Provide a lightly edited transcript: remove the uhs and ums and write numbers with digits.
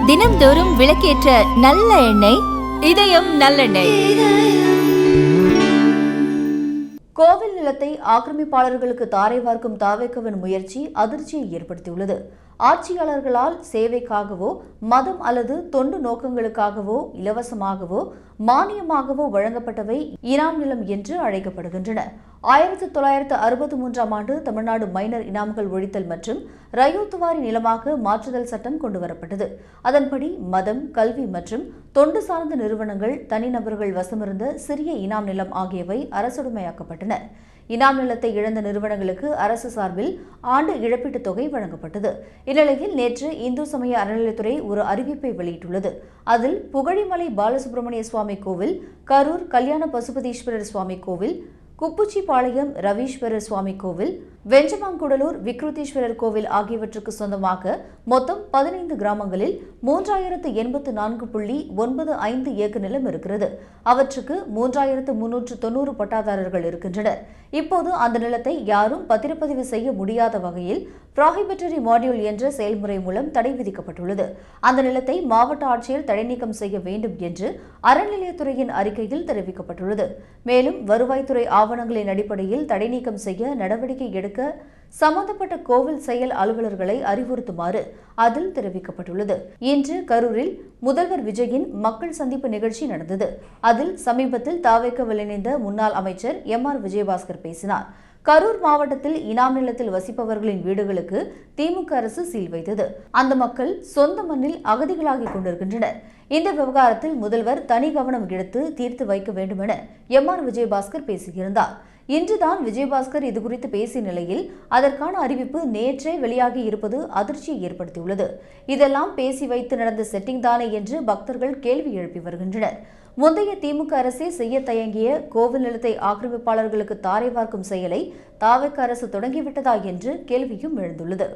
தினம்தோறும் விளக்கேற்ற நல்ல எண்ணெய் இதயம் நல்லெண்ணெய். கோவில் நிலத்தை ஆக்கிரமிப்பாளர்களுக்கு தாரை வார்க்கும் தாவேக்கவின் முயற்சி அதிர்ச்சியை ஏற்படுத்தியுள்ளது. ஆட்சியாளர்களால் சேவைக்காகவோ மதம் அல்லது தொண்டு நோக்கங்களுக்காகவோ இலவசமாகவோ மானியமாகவோ வழங்கப்பட்டவை இனாம் நிலம் என்று அழைக்கப்படுகின்றன. 1963ஆம் ஆண்டு தமிழ்நாடு மைனர் இனாம்கள் ஒழித்தல் மற்றும் ரயோத்துவாரி நிலமாக மாற்றுதல் சட்டம் கொண்டுவரப்பட்டது. அதன்படி மதம், கல்வி மற்றும் தொண்டு சார்ந்த நிறுவனங்கள், தனிநபர்கள் வசமிருந்த சிறிய இனாம் நிலம் ஆகியவை அரசுடைமையாக்கப்பட்டன. இனாம் நிலத்தை இழந்த நிறுவனங்களுக்கு அரசு சார்பில் ஆண்டு இழப்பீட்டுத் தொகை வழங்கப்பட்டது. இந்நிலையில் நேற்று இந்து சமய அறநிலையத்துறை ஒரு அறிவிப்பை வெளியிட்டுள்ளது. அதில் புகழிமலை பாலசுப்ரமணிய சுவாமி கோவில், கரூர் கல்யாண பசுபதீஸ்வரர் சுவாமி கோவில், குப்புச்சிபாளையம் ரவீஸ்வரர் சுவாமி கோவில், வெஞ்சமாங்குடலூர் விக்ருதீஸ்வரர் கோவில் ஆகியவற்றுக்கு சொந்தமாக மொத்தம் 15 கிராமங்களில் 3084.95 ஏக்கர் நிலம் இருக்கிறது. அவற்றுக்கு 3390 பட்டாதாரர்கள் இருக்கின்றனர். இப்போது அந்த நிலத்தை யாரும் பத்திரப்பதிவு செய்ய முடியாத வகையில் ப்ராஹிபிட்டரி மாடியூல் என்ற செயல்முறை மூலம் தடை விதிக்கப்பட்டுள்ளது. அந்த நிலத்தை மாவட்ட ஆட்சியர் தடைநீக்கம் செய்ய வேண்டும் என்று அறநிலையத்துறையின் அறிக்கையில் தெரிவிக்கப்பட்டுள்ளது. மேலும் வருவாய்த்துறை ஆவணங்களின் அடிப்படையில் தடைநீக்கம் செய்ய நடவடிக்கை எடுக்க சம்பந்தப்பட்ட கோவில் செயல் அலுவலர்களை அறிவுறுத்துமாறு அதில் தெரிவிக்கப்பட்டுள்ளது. இன்று கரூரில் முதல்வர் விஜயின் மக்கள் சந்திப்பு நிகழ்ச்சி நடந்தது. அதில் சமீபத்தில் தாவேக்கவில் இணைந்த முன்னாள் அமைச்சர் எம்.ஆர். விஜயபாஸ்கர் பேசினார். கரூர் மாவட்டத்தில் இனாம் நிலத்தில் வசிப்பவர்களின் வீடுகளுக்கு திமுக அரசு சீல் வைத்தது. அந்த மக்கள் சொந்த மண்ணில் அகதிகளாகிக் கொண்டிருக்கின்றனர். இந்த விவகாரத்தில் முதல்வர் தனி கவனம் எடுத்து தீர்த்து வைக்க வேண்டும் என எம்.ஆர். விஜயபாஸ்கர் பேசியிருந்தார். இன்றுதான் விஜயபாஸ்கர் இதுகுறித்து பேசிய நிலையில் அதற்கான அறிவிப்பு நேற்றே வெளியாகி இருப்பது அதிர்ச்சியை ஏற்படுத்தியுள்ளது. இதெல்லாம் பேசி வைத்து நடந்த செட்டிங் தானே என்று பக்தர்கள் கேள்வி எழுப்பி வருகின்றனர். முந்தைய திமுக அரசே செய்ய தயங்கிய கோவில் நிலத்தை ஆக்கிரமிப்பாளர்களுக்கு தாரை வார்க்கும் செயலை தாவேக்கா அரசு தொடங்கிவிட்டதா என்று கேள்வியும் எழுந்துள்ளது.